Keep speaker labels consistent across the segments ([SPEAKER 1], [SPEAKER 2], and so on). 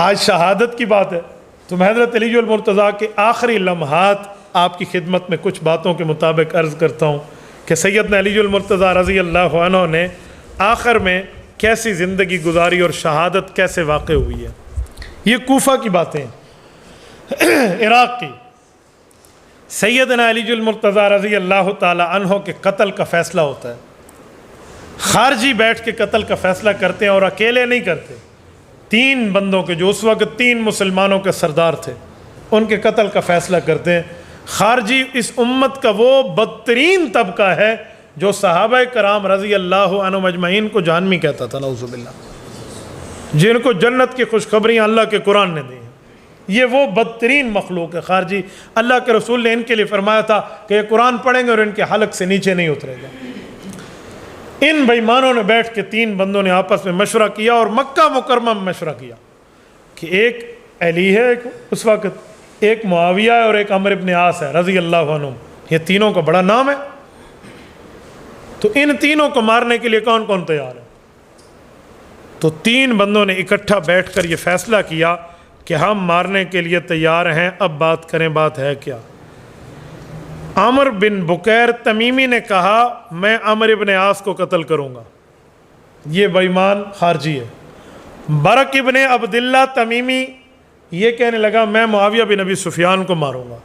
[SPEAKER 1] آج شہادت کی بات ہے تو میں حضرت علی المرتضیٰ کے آخری لمحات آپ کی خدمت میں کچھ باتوں کے مطابق عرض کرتا ہوں کہ سیدنا علی المرتضیٰ رضی اللہ عنہ نے آخر میں کیسی زندگی گزاری اور شہادت کیسے واقع ہوئی ہے۔ یہ کوفہ کی باتیں ہیں، عراق کی۔ سیدنا علی المرتضیٰ رضی اللہ تعالی عنہ کے قتل کا فیصلہ ہوتا ہے، خارجی بیٹھ کے قتل کا فیصلہ کرتے ہیں، اور اکیلے نہیں کرتے، 3 بندوں کے جو اس وقت 3 مسلمانوں کے سردار تھے ان کے قتل کا فیصلہ کرتے ہیں۔ خارجی اس امت کا وہ بدترین طبقہ ہے جو صحابہ کرام رضی اللہ عنہم اجمعین کو جہنمی کہتا تھا، نعوذ باللہ، جن کو جنت کی خوشخبریاں اللہ کے قرآن نے دی ہیں۔ یہ وہ بدترین مخلوق ہے خارجی۔ اللہ کے رسول نے ان کے لیے فرمایا تھا کہ یہ قرآن پڑھیں گے اور ان کے حلق سے نیچے نہیں اترے گا۔ ان بےایمانوں نے بیٹھ کے 3 بندوں نے آپس میں مشورہ کیا اور مکہ مکرمہ میں مشورہ کیا کہ ایک علی ہے، ایک اس وقت ایک معاویہ ہے اور ایک عمرو بن عاص ہے رضی اللہ عنہم، یہ تینوں کا بڑا نام ہے، تو ان تینوں کو مارنے کے لیے کون کون تیار ہے؟ تو 3 بندوں نے اکٹھا بیٹھ کر یہ فیصلہ کیا کہ ہم مارنے کے لیے تیار ہیں، اب بات کریں، بات ہے کیا؟ عامر بن بکیر تمیمی نے کہا میں عمرو بن عاص کو قتل کروں گا، یہ بے ایمان خارجی ہے۔ برق ابن عبداللہ تمیمی یہ کہنے لگا میں معاویہ بن ابی سفیان کو ماروں گا۔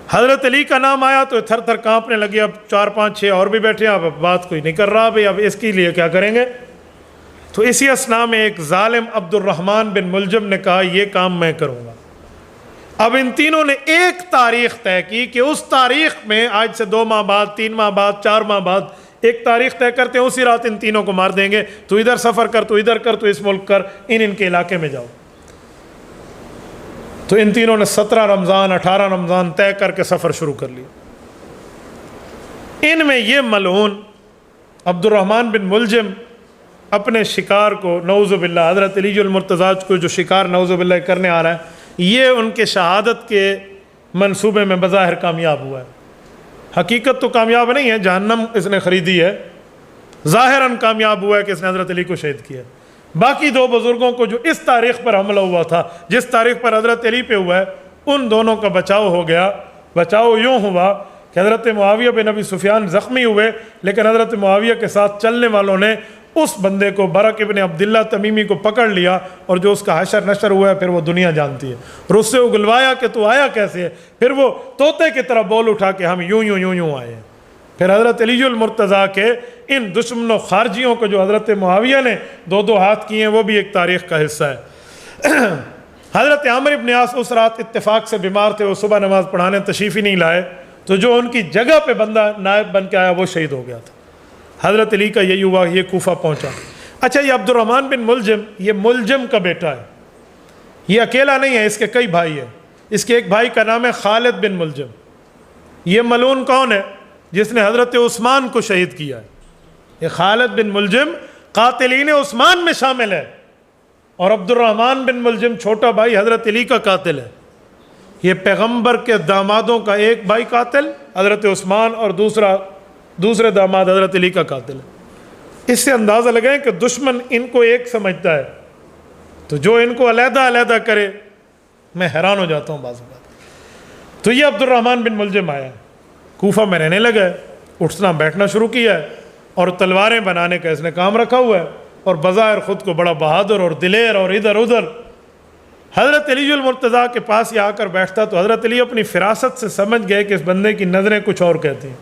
[SPEAKER 1] حضرت علی کا نام آیا تو تھر تھر کانپنے لگے، اب 4 5 6 اور بھی بیٹھے ہیں، اب بات کوئی نہیں کر رہا بھائی، اب اس کے لیے کیا کریں گے؟ تو اسی اثناء میں ایک ظالم عبد الرحمن بن ملجم نے کہا یہ کام میں کروں گا۔ اب ان تینوں نے ایک تاریخ طے کی کہ اس تاریخ میں آج سے 2 ماہ بعد، 3 ماہ بعد، 4 ماہ بعد ایک تاریخ طے کرتے ہیں، اسی رات ان تینوں کو مار دیں گے، تو ادھر سفر کر، تو ادھر کر، تو اس ملک کر، ان کے علاقے میں جاؤ۔ تو ان تینوں نے 17 رمضان 18 رمضان طے کر کے سفر شروع کر لیا۔ ان میں یہ ملعون عبد الرحمن بن ملجم اپنے شکار کو، نعوذ باللہ، حضرت علی المرتضیٰ کو جو شکار نعوذ باللہ کرنے آ رہا ہے، یہ ان کے شہادت کے منصوبے میں بظاہر کامیاب ہوا ہے۔ حقیقت تو کامیاب نہیں ہے، جہنم اس نے خریدی ہے، ظاہراً کامیاب ہوا ہے کہ اس نے حضرت علی کو شہید کیا۔ باقی 2 بزرگوں کو جو اس تاریخ پر حملہ ہوا تھا، جس تاریخ پر حضرت علی پہ ہوا ہے، ان دونوں کا بچاؤ ہو گیا۔ بچاؤ یوں ہوا کہ حضرت معاویہ بن ابی سفیان زخمی ہوئے، لیکن حضرت معاویہ کے ساتھ چلنے والوں نے اس بندے کو، برق ابن عبداللہ تمیمی کو پکڑ لیا، اور جو اس کا حشر نشر ہوا ہے پھر وہ دنیا جانتی ہے، اور اس سے اگلوایا کہ تو آیا کیسے ہے؟ پھر وہ طوطے کی طرح بول اٹھا کہ ہم یوں یوں یوں یوں آئے ہیں۔ پھر حضرت علی المرتضیٰ کے ان دشمنوں خارجیوں کو جو حضرت معاویہ نے 2 ہاتھ کیے ہیں، وہ بھی ایک تاریخ کا حصہ ہے۔ حضرت عمرو بن عاص اس رات اتفاق سے بیمار تھے، وہ صبح نماز پڑھانے تشریف ہی نہیں لائے، تو جو ان کی جگہ پہ بندہ نائب بن کے آیا وہ شہید ہو گیا تھا۔ حضرت علی کا یہی ہوا، یہ کوفہ پہنچا۔ اچھا، یہ عبد الرحمن بن ملجم، یہ ملجم کا بیٹا ہے، یہ اکیلا نہیں ہے، اس کے کئی بھائی ہیں۔ اس کے ایک بھائی کا نام ہے خالد بن ملجم۔ یہ ملعون کون ہے؟ جس نے حضرت عثمان کو شہید کیا ہے۔ یہ خالد بن ملجم قاتلین عثمان میں شامل ہے، اور عبد الرحمن بن ملجم چھوٹا بھائی حضرت علی کا قاتل ہے۔ یہ پیغمبر کے دامادوں کا ایک بھائی قاتل حضرت عثمان، اور دوسرے داماد حضرت علی کا قاتل ہے۔ اس سے اندازہ لگائیں کہ دشمن ان کو ایک سمجھتا ہے، تو جو ان کو علیحدہ علیحدہ کرے، میں حیران ہو جاتا ہوں بعض بات۔ تو یہ عبد الرحمن بن ملجم آیا ہے، کوفہ میں رہنے لگا ہے، اٹھنا بیٹھنا شروع کیا ہے، اور تلواریں بنانے کا اس نے کام رکھا ہوا ہے، اور بظاہر خود کو بڑا بہادر اور دلیر، اور ادھر ادھر حضرت علی المرتضیٰ کے پاس یہ آ کر بیٹھتا تو حضرت علی اپنی فراست سے سمجھ گئے کہ اس بندے کی نظریں کچھ اور کہتی ہیں،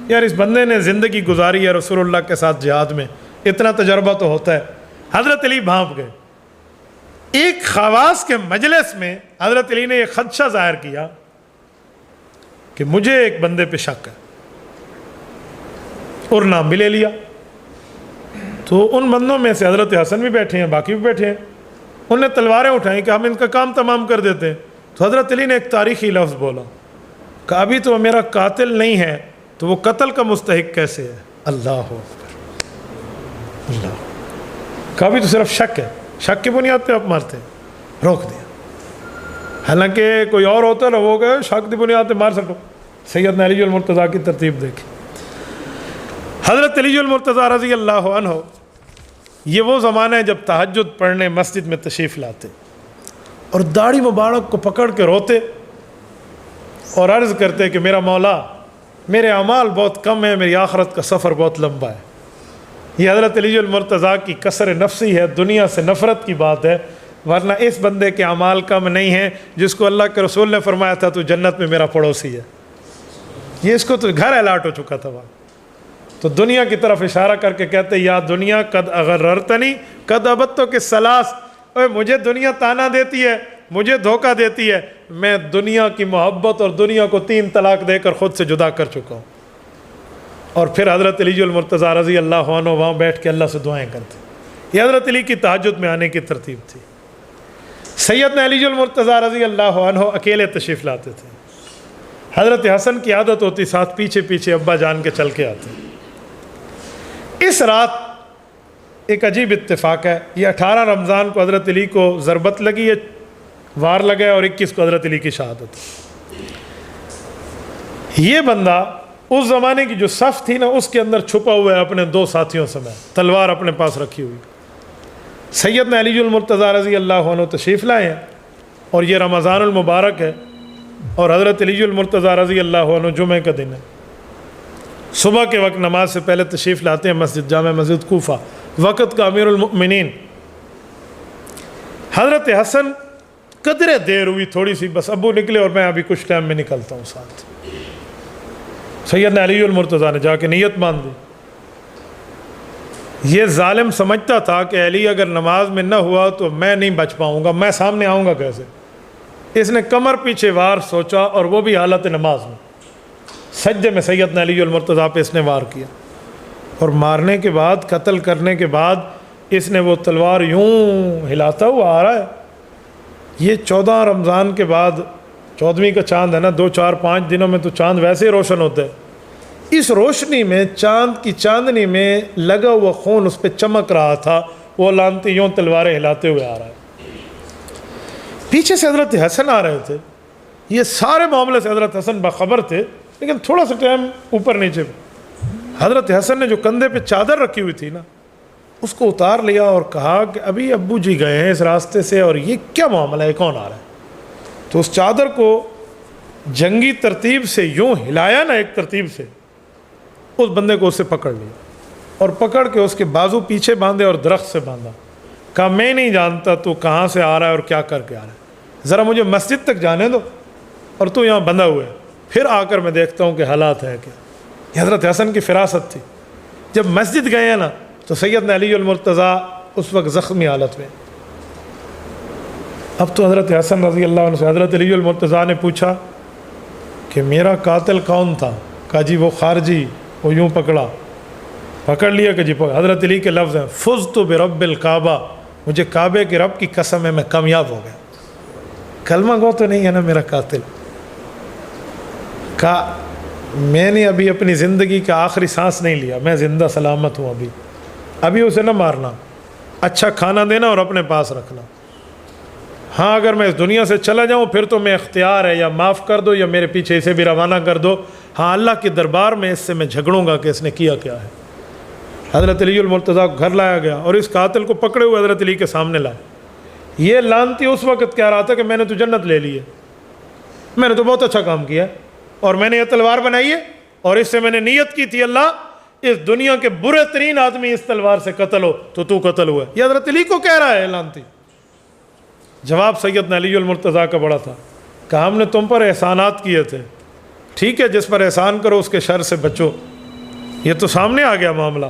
[SPEAKER 1] یار اس بندے نے زندگی گزاری ہے رسول اللہ کے ساتھ جہاد میں، اتنا تجربہ تو ہوتا ہے۔ حضرت علی بھانپ گئے۔ ایک خواص کے مجلس میں حضرت علی نے یہ خدشہ ظاہر کیا کہ مجھے ایک بندے پہ شک ہے، اور نام بھی لے لیا۔ تو ان بندوں میں سے حضرت حسن بھی بیٹھے ہیں، باقی بھی بیٹھے ہیں، انہوں نے تلواریں اٹھائیں کہ ہم ان کا کام تمام کر دیتے ہیں۔ تو حضرت علی نے ایک تاریخی لفظ بولا کہ ابھی تو میرا قاتل نہیں ہے، تو وہ قتل کا مستحق کیسے ہے؟ اللہ اکبر، اللہ، کہ ابھی تو صرف شک ہے، شک کی بنیاد پہ آپ مارتے ہیں، روک دیا۔ حالانکہ کوئی اور ہوتا نا، وہ کہ شک کی بنیاد پہ مار سکو۔ سیدنا علی المرتضیٰ کی ترتیب دیکھیں۔ حضرت علی المرتضیٰ رضی اللہ عنہ، یہ وہ زمانہ ہے جب تہجد پڑھنے مسجد میں تشریف لاتے، اور داڑھی مبارک کو پکڑ کے روتے اور عرض کرتے کہ میرا مولا، میرے اعمال بہت کم ہیں، میری آخرت کا سفر بہت لمبا ہے۔ یہ حضرت علی المرتضیٰ کی کسر نفسی ہے، دنیا سے نفرت کی بات ہے، ورنہ اس بندے کے اعمال کم نہیں ہیں جس کو اللہ کے رسول نے فرمایا تھا تو جنت میں میرا پڑوسی ہے۔ یہ اس کو تو گھر الاٹ ہو چکا تھا وہاں، تو دنیا کی طرف اشارہ کر کے کہتے یا دنیا قد اغررتنی قد ابتو کے سلاس، اوے مجھے دنیا تانا دیتی ہے، مجھے دھوکہ دیتی ہے، میں دنیا کی محبت اور دنیا کو 3 طلاق دے کر خود سے جدا کر چکا ہوں۔ اور پھر حضرت علی المرتضیٰ رضی اللہ عنہ وہاں بیٹھ کے اللہ سے دعائیں کرتے۔ یہ حضرت علی کی تہجد میں آنے کی ترتیب تھی۔ سیدنا علی المرتضیٰ رضی اللہ عنہ اکیلے تشریف لاتے تھے۔ حضرت حسن کی عادت ہوتی ساتھ پیچھے پیچھے ابا جان کے چل کے آتے۔ اس رات ایک عجیب اتفاق ہے، یہ 18 رمضان کو حضرت علی کو ضربت لگی ہے، وار لگا اور 21 کو حضرت علی کی شہادت۔ یہ بندہ اس زمانے کی جو صف تھی نا، اس کے اندر چھپا ہوا ہے اپنے 2 ساتھیوں سمیت، تلوار اپنے پاس رکھی ہوئی۔ سیدنا علی المرتضیٰ رضی اللہ عنہ تشریف لائے ہیں اور یہ رمضان المبارک ہے، اور حضرت علی المرتضیٰ رضی اللہ عنہ جمعہ کا دن ہے۔ صبح کے وقت نماز سے پہلے تشریف لاتے ہیں مسجد، جامع مسجد کوفہ، وقت کا امیر المؤمنین۔ حضرت حسن قدرے دیر ہوئی تھوڑی سی، بس ابو نکلے اور میں ابھی کچھ ٹائم میں نکلتا ہوں ساتھ۔ سیدنا علی المرتضیٰ نے جا کے نیت باندھ دی۔ یہ ظالم سمجھتا تھا کہ علی اگر نماز میں نہ ہوا تو میں نہیں بچ پاؤں گا، میں سامنے آؤں گا کیسے؟ اس نے کمر پیچھے وار سوچا، اور وہ بھی حالت نماز میں، سجدے میں سیدنا علی المرتضیٰ پہ اس نے وار کیا، اور مارنے کے بعد، قتل کرنے کے بعد اس نے وہ تلوار یوں ہلاتا ہوا آ رہا ہے۔ یہ 14 رمضان کے بعد 14ویں کا چاند ہے نا، 2 4 5 دنوں میں تو چاند ویسے ہی روشن ہوتا ہے، اس روشنی میں چاند کی چاندنی میں لگا ہوا خون اس پہ چمک رہا تھا، وہ لانتی یوں تلواریں ہلاتے ہوئے آ رہا ہے۔ پیچھے سے حضرت حسن آ رہے تھے، یہ سارے معاملے سے حضرت حسن باخبر تھے، لیکن تھوڑا سا ٹائم اوپر نیچے۔ حضرت حسن نے جو کندھے پہ چادر رکھی ہوئی تھی نا، اس کو اتار لیا اور کہا کہ ابھی ابو جی گئے ہیں اس راستے سے، اور یہ کیا معاملہ ہے، کون آ رہا ہے؟ تو اس چادر کو جنگی ترتیب سے یوں ہلایا نا، ایک ترتیب سے، اس بندے کو اس سے پکڑ لیا اور پکڑ کے اس کے بازو پیچھے باندھے اور درخت سے باندھا۔ کہا میں نہیں جانتا تو کہاں سے آ رہا ہے اور کیا کر کے آ رہا ہے، ذرا مجھے مسجد تک جانے دو، اور تو یہاں بندھا ہوا ہے، پھر آ کر میں دیکھتا ہوں کہ حالات ہے کیا۔ یہ حضرت حسن کی فراست تھی۔ جب مسجد گئے ہیں نا تو سیدنا علی المرتضیٰ اس وقت زخمی حالت میں۔ اب تو حضرت حسن رضی اللہ عنہ سے حضرت علی المرتضیٰ نے پوچھا کہ میرا قاتل کون تھا؟ کہا جی وہ خارجی، وہ یوں پکڑ لیا کہ جی حضرت علی کے لفظ ہیں فزت برب الکعبہ، مجھے کعبے کے رب کی قسم ہے میں کامیاب ہو گیا۔ کلمہ گو تو نہیں ہے نا میرا قاتل؟ کہا میں نے ابھی اپنی زندگی کا آخری سانس نہیں لیا، میں زندہ سلامت ہوں، ابھی اسے نہ مارنا، اچھا کھانا دینا اور اپنے پاس رکھنا۔ ہاں اگر میں اس دنیا سے چلا جاؤں پھر تو میں اختیار ہے، یا معاف کر دو یا میرے پیچھے اسے بھی روانہ کر دو، ہاں اللہ کے دربار میں اس سے میں جھگڑوں گا کہ اس نے کیا کیا ہے۔ حضرت علی المرتضیٰ کو گھر لایا گیا اور اس قاتل کو پکڑے ہوئے حضرت علی کے سامنے لائے۔ یہ لانتی اس وقت کہہ رہا تھا کہ میں نے تو جنت لے لی ہے، میں نے تو بہت اچھا کام کیا، اور میں نے یہ تلوار بنائی ہے، اور اس سے میں نے نیت کی تھی اللہ اس دنیا کے برے ترین آدمی اس تلوار سے قتل ہو تو قتل ہوا ہے۔ یہ حضرت علی کو کہہ رہا ہے لانتی۔ جواب سیدنا علی المرتضیٰ کا بڑا تھا، کہا ہم نے تم پر احسانات کیے تھے، ٹھیک ہے جس پر احسان کرو اس کے شر سے بچو۔ یہ تو سامنے آ گیا معاملہ۔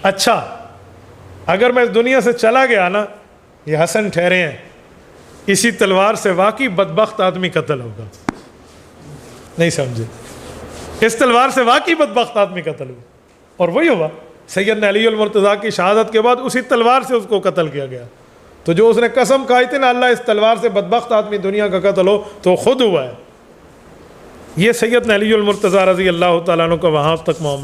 [SPEAKER 1] اچھا اگر میں اس دنیا سے چلا گیا نا، یہ حسن ٹھہرے ہیں، اسی تلوار سے واقعی بدبخت آدمی قتل ہوگا۔ نہیں سمجھے؟ اس تلوار سے واقعی بدبخت آدمی قتل ہوا، اور وہی ہوا۔ سیدنا علی المرتضیٰ کی شہادت کے بعد اسی تلوار سے اس کو قتل کیا گیا۔ تو جو اس نے قسم کھائی تھی نا اللہ اس تلوار سے بدبخت آدمی دنیا کا قتل ہو، تو خود ہوا ہے۔ یہ سیدنا علی المرتضیٰ رضی اللہ تعالیٰ عنہ کا وہاں تک معاملہ۔